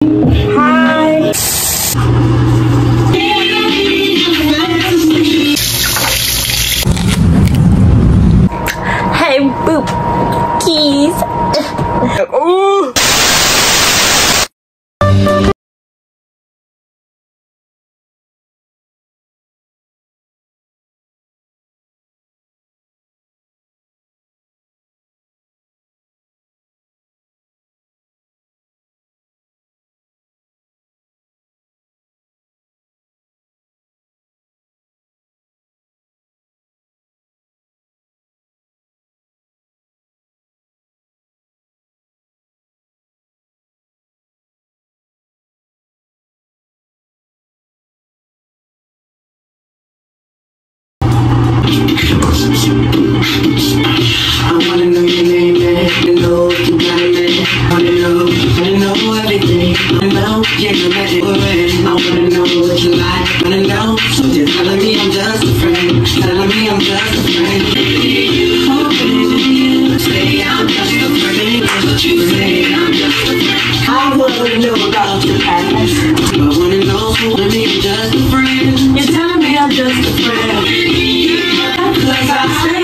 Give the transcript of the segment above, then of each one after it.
Hi. Hey, boop. Keys. Ooh. I wanna know your name, man. You know you got it, man. Wanna know everything. Wanna know, yeah, you got it already. I wanna know what you like. Wanna know, so you're telling me I'm just a friend. Telling me I'm just a friend. Oh, baby, say I'm just a friend. That's what you say, I'm just a friend. I wanna know about your past. I wanna know, so tell me I'm just a friend. You're telling me I'm just a friend. Cause I say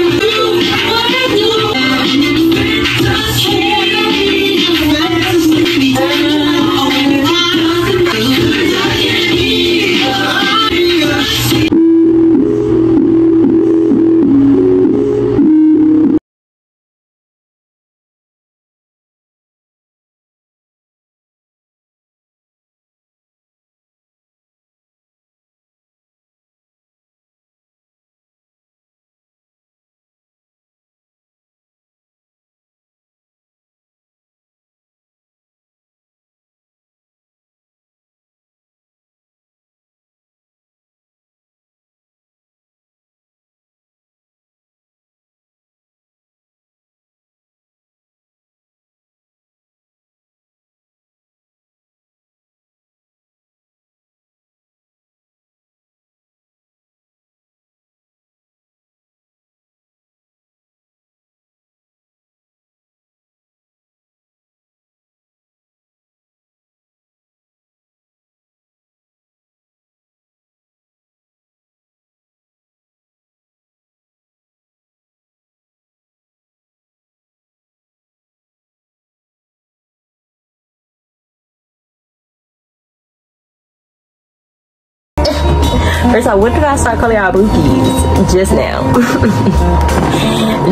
First of all, when did I start calling y'all bookies? Just now.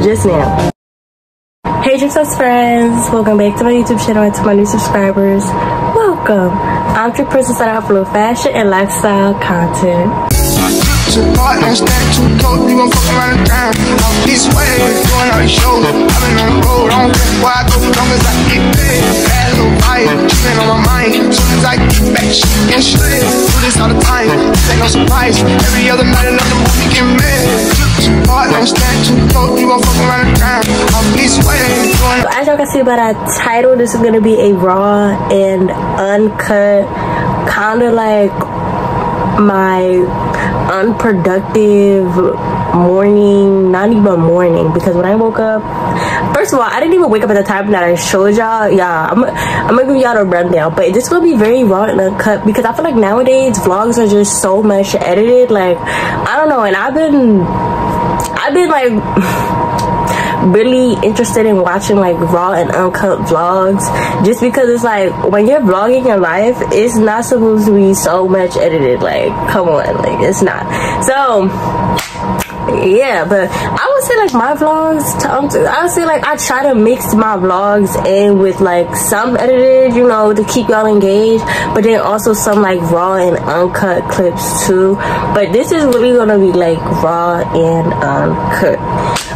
Just now. Hey Dripcess friends, welcome back to my YouTube channel and to my new subscribers. Welcome. I'm Dripcess and I upload fashion and lifestyle content. Partner, stand too close, you gon' fuck around and down. All these ways, doing all these shows. I've been on the road, I don't care where I go, long as I get paid. Bad little vibe, she been on my mind. Soon as I get back, she get straight. Do this all the time, this ain't no surprise. Every other night, another movie get made. Partner, stand too close, you gon' fuck around and down. All these ways, doing. As y'all can see by that title, this is gonna be a raw and uncut, kind of like my unproductive morning, not even morning, because when I woke up, first of all, I didn't even wake up at the time that I showed y'all. Yeah, I'm gonna give y'all a rundown, but this will be very raw and uncut because I feel like nowadays vlogs are just so much edited. Like, I don't know, and I've been like really interested in watching like raw and uncut vlogs, just because it's like when you're vlogging your life, it's not supposed to be so much edited. Like, come on, like it's not. So yeah, but I would say like my vlogs, I would say like I try to mix my vlogs in with like some edited, you know, to keep y'all engaged, but then also some like raw and uncut clips too. But this is really gonna be like raw and uncut.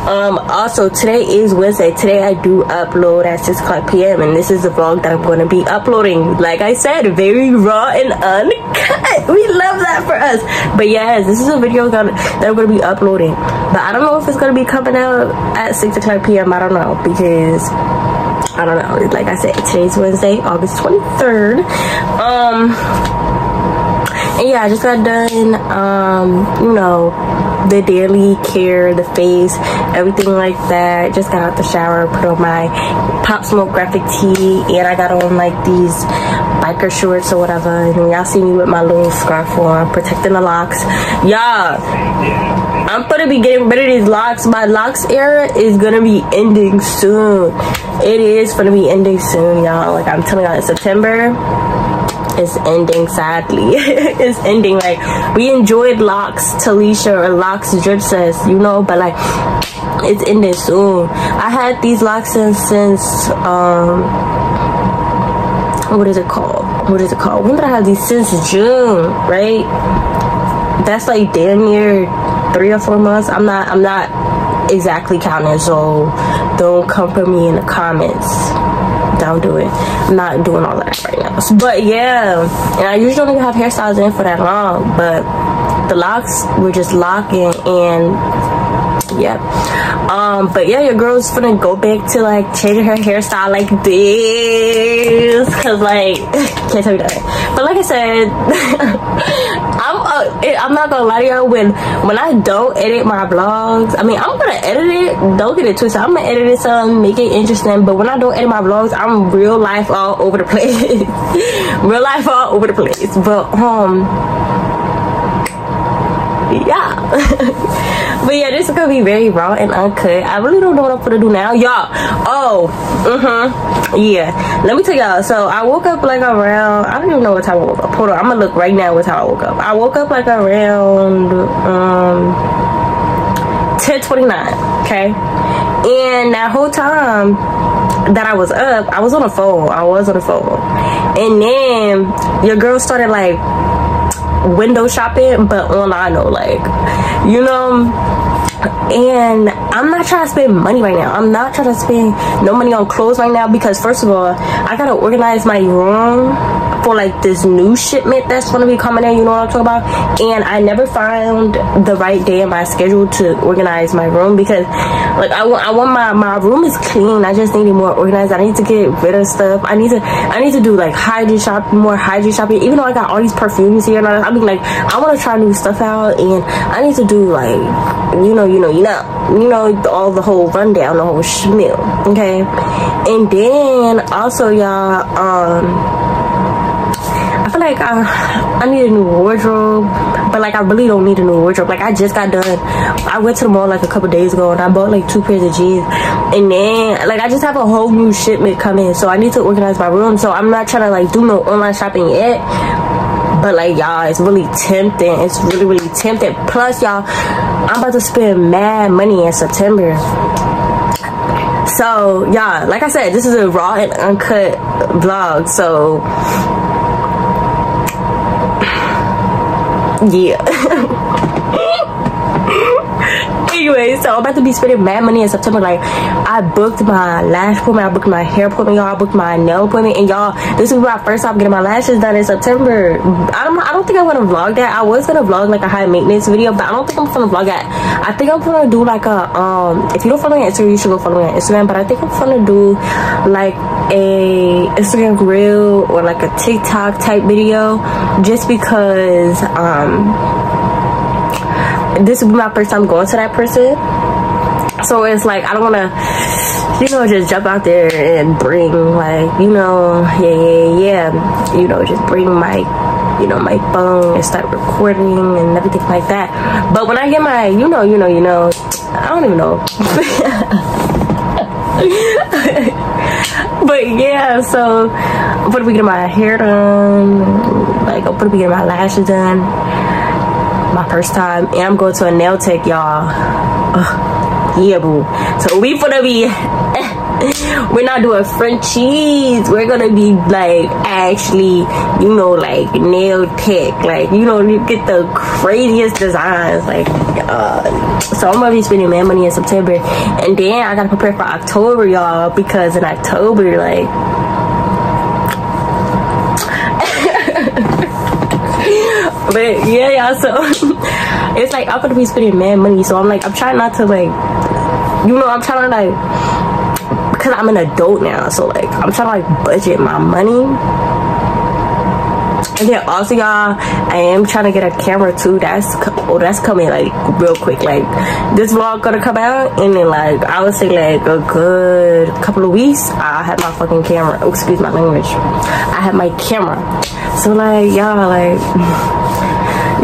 Also today is Wednesday. Today I do upload at 6:00 p.m. and this is the vlog that I'm going to be uploading. Like I said, very raw and uncut. We love that for us. But yes, this is a video that I'm going to be uploading, but I don't know if it's going to be coming out at 6:00 p.m. I don't know, because I don't know. Like I said, today's Wednesday, August 23rd. And yeah, I just got done, you know, the daily care, the face, everything like that. Just got out the shower, put on my Pop Smoke graphic tee, and I got on like these biker shorts or whatever. And y'all see me with my little scarf on, protecting the locks. Y'all, I'm gonna be getting rid of these locks. My locks era is gonna be ending soon. It is gonna be ending soon, y'all. Like I'm telling y'all, in September, it's ending, sadly. It's ending. Like, we enjoyed locks Talesha or locks Dripcess, you know, but like it's ending soon. I had these locks since what is it called? When did I have these? Since June, right? That's like damn near 3 or 4 months. I'm not exactly counting, so don't come for me in the comments. Don't do it. I'm not doing all that right now. But yeah, and I usually don't even have hairstyles in for that long, but the locks were just locking, and yeah. But yeah, your girl's gonna go back to like changing her hairstyle like this, cause like can't tell you that. But like I said, I'm not gonna lie to y'all, when I don't edit my vlogs, I mean, I'm gonna edit it, don't get it twisted, I'm gonna edit it some, make it interesting, but when I don't edit my vlogs, I'm real life all over the place. Real life all over the place. But yeah. But yeah, this is gonna be very raw and uncut. I really don't know what I'm gonna do now, y'all. Yeah, let me tell y'all. So I woke up like around, I don't even know what time I woke up. Hold on, I'm gonna look right now what time I woke up. I woke up like around 10:29. okay? And that whole time that I was up, I was on the phone. And then your girl started like window shopping, but online though, like, you know. And I'm not trying to spend money right now. I'm not trying to spend no money on clothes right now, because first of all, I gotta organize my room for like this new shipment that's gonna be coming in, you know what I'm talking about. And I never found the right day in my schedule to organize my room, because like I want my room is clean. I just need it more organized. I need to get rid of stuff. I need to do like more hygiene shopping, even though I got all these perfumes here and all that. I mean, like, I want to try new stuff out, and I need to do like you know all the whole rundown, the whole schmeal, okay. And then also, y'all, I feel like I need a new wardrobe, but like I really don't need a new wardrobe. Like, I just got done, I went to the mall like a couple days ago and I bought like 2 pairs of jeans, and then like I just have a whole new shipment coming, so I need to organize my room. So I'm not trying to like do no online shopping yet, but like, y'all, it's really tempting. It's really tempting. Plus, y'all, I'm about to spend mad money in September. So y'all, like I said, this is a raw and uncut vlog, so yeah. Anyway, so I'm about to be spending mad money in September. Like, I booked my lash appointment, I booked my hair appointment, y'all, I booked my nail appointment, and y'all, this is my first time getting my lashes done in September. I don't think I want to vlog that. I was gonna vlog like a high maintenance video, but I don't think I'm gonna vlog that. I think I'm gonna do like a if you don't follow me on Instagram, you should go follow me on Instagram, but I think I'm gonna do like a Instagram reel or like a TikTok type video, just because this will be my first time going to that person. So it's like, I don't want to, you know, just jump out there and bring like, you know, yeah, you know, just bring my, you know, my phone and start recording and everything like that. But when I get my, you know, I don't even know. But yeah, so I'm gonna be getting my hair done, like I'm gonna be getting my lashes done, my first time, and I'm going to a nail tech, y'all. Yeah, boo. So we gonna be we're not doing Frenchies, we're gonna be like actually, you know, like nail tech, like, you know, you get the craziest designs, like so I'm gonna be spending mad money in September, and then I gotta prepare for October, y'all, because in October, like but yeah, y'all, so it's like I'm gonna be spending mad money, so I'm like, I'm trying not to like, you know, I'm trying to like, because I'm an adult now, so like I'm trying to like budget my money And then also, y'all, I am trying to get a camera too. That's coming like real quick. Like this vlog gonna come out, and then like I would say like a good couple of weeks, I'll have my fucking camera. Oh, excuse my language. I have my camera. So like y'all, like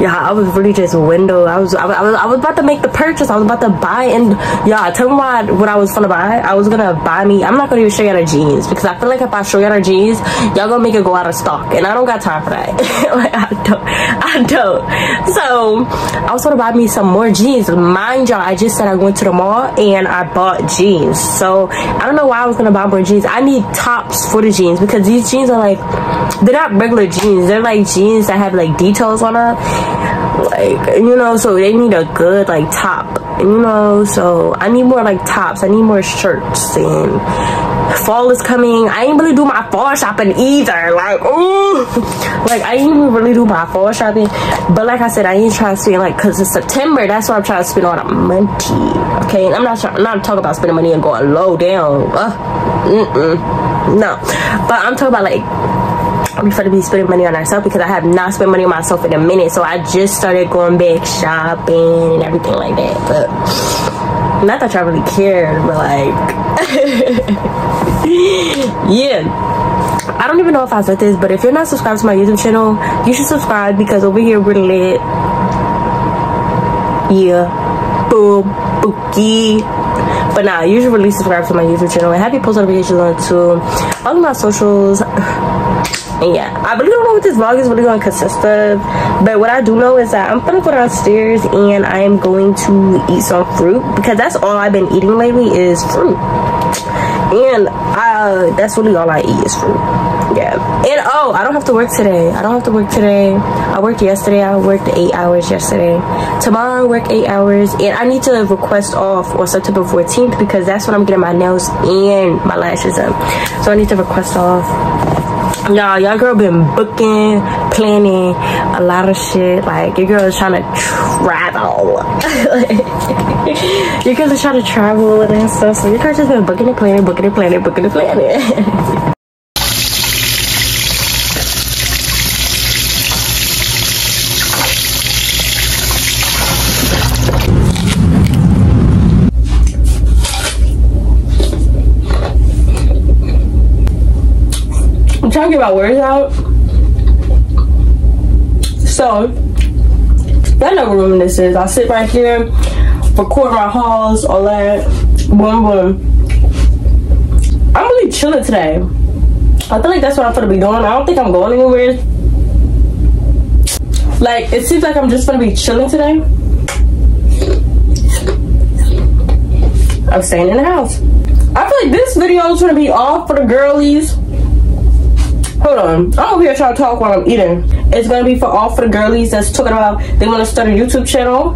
yeah, I was really just window. I was about to make the purchase. I was about to buy, and yeah, tell me what I was gonna buy. I was gonna buy me. I'm not gonna even show y'all the jeans because I feel like if I show y'all the jeans, y'all gonna make it go out of stock, and I don't got time for that. Like I don't. So I was gonna buy me some more jeans. Mind y'all, I just said I went to the mall and I bought jeans. So I don't know why I was gonna buy more jeans. I need tops for the jeans because these jeans are like, they're not regular jeans. They're like jeans that have like details on them. Like, you know, so they need a good like top, you know, so I need more like tops. I need more shirts, and fall is coming. I ain't really do my fall shopping either. Like, ooh, like I ain't even really do my fall shopping, but like I said, I ain't trying to spend like, because it's September, that's why I'm trying to spend all the money. Okay, and I'm not talking about spending money and going low down. No, but I'm talking about like, I prefer to be spending money on myself because I have not spent money on myself in a minute. So I just started going back shopping and everything like that. But not that y'all really cared, but like yeah. I don't even know if I said this, but if you're not subscribed to my YouTube channel, you should subscribe because over here we're lit. Yeah. Boom. Bookie. But nah, you should really subscribe to my YouTube channel and have your post notifications on too. All of my socials. And yeah, I really don't know what this vlog is really going to consist of, but what I do know is that I'm gonna go downstairs and I am going to eat some fruit because that's all I've been eating lately is fruit, and that's really all I eat is fruit. Yeah, and oh, I don't have to work today. I worked yesterday. I worked 8 hours yesterday. Tomorrow I work 8 hours, and I need to request off on September 14th because that's when I'm getting my nails and my lashes done. So I need to request off. Y'all girl been booking, planning a lot of shit. Like your girl is trying to travel. Your girl is trying to travel and stuff. So your girl just been booking and planning. I'm trying to get my words out. So, y'all know what room this is. I sit right here, record my hauls, all that. Boom, boom. I'm really chilling today. I feel like that's what I'm gonna be doing. I don't think I'm going anywhere. Like, it seems like I'm just gonna be chilling today. I'm staying in the house. I feel like this video is gonna be all for the girlies. Hold on, I'm over here trying to talk while I'm eating. It's gonna be for all for the girlies that's talking about they want to start a YouTube channel,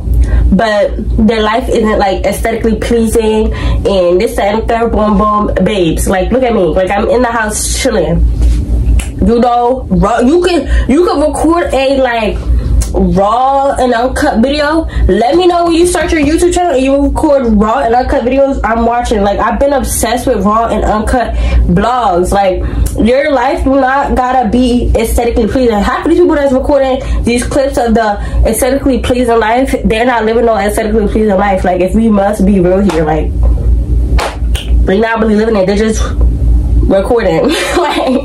but their life isn't like aesthetically pleasing and this, that, and third. Boom, boom, babes. Like, look at me. Like, I'm in the house chilling. You know, you can record a like raw and uncut video. Let me know when you start your YouTube channel and you record raw and uncut videos. I'm watching. Like, I've been obsessed with raw and uncut vlogs. Like, your life do not gotta be aesthetically pleasing. Half of these people that's recording these clips of the aesthetically pleasing life, they're not living no aesthetically pleasing life. Like, if we must be real here, like, they're not really living it. They're just recording. Like,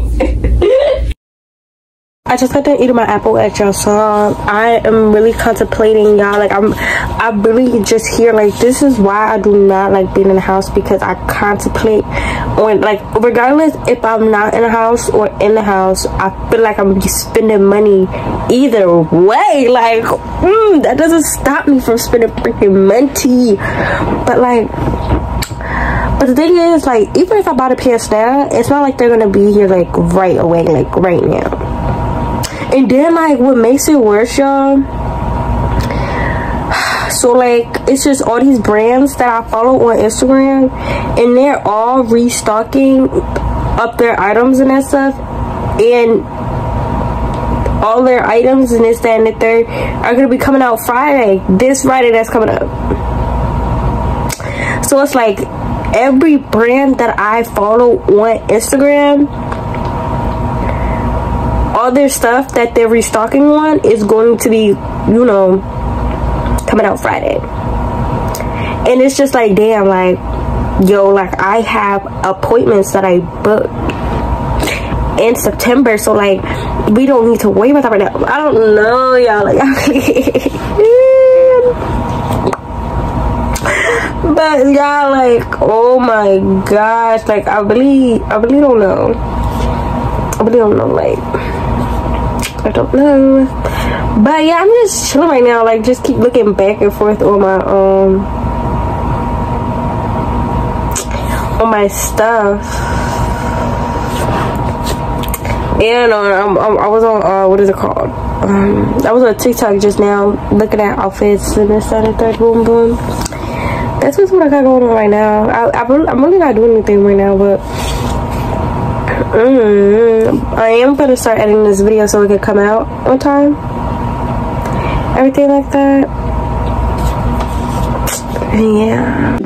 I just got done eating my apple at y'all, so I am really contemplating, y'all. Like, I'm really just here. Like, this is why I do not like being in the house, because I contemplate on, like, regardless if I'm not in the house or in the house, I feel like I'm gonna be spending money either way. Like, that doesn't stop me from spending freaking money. But the thing is, like, even if I buy the pants now, it's not like they're gonna be here like right away, like right now. And then, like, what makes it worse, y'all, so, like, it's just all these brands that I follow on Instagram, and they're all restocking up their items and that stuff, and all their items and this, that, and the third are going to be coming out this Friday that's coming up. So it's like every brand that I follow on Instagram, all their stuff that they're restocking on is going to be, you know, coming out Friday. And it's just like, damn, like, yo, like, I have appointments that I booked in September, so like, we don't need to worry about that right now. I don't know, y'all, like, but y'all, like, oh my gosh, like, I really don't know. I really don't know, like, I don't know. But yeah, I'm just chilling right now, like, just keep looking back and forth on my stuff. And I was on what is it called? I was on TikTok just now looking at outfits and this and the third, boom boom. That's just what I got going on right now. I'm really not doing anything right now, but I am gonna start editing this video so it can come out on time. Everything like that. Yeah.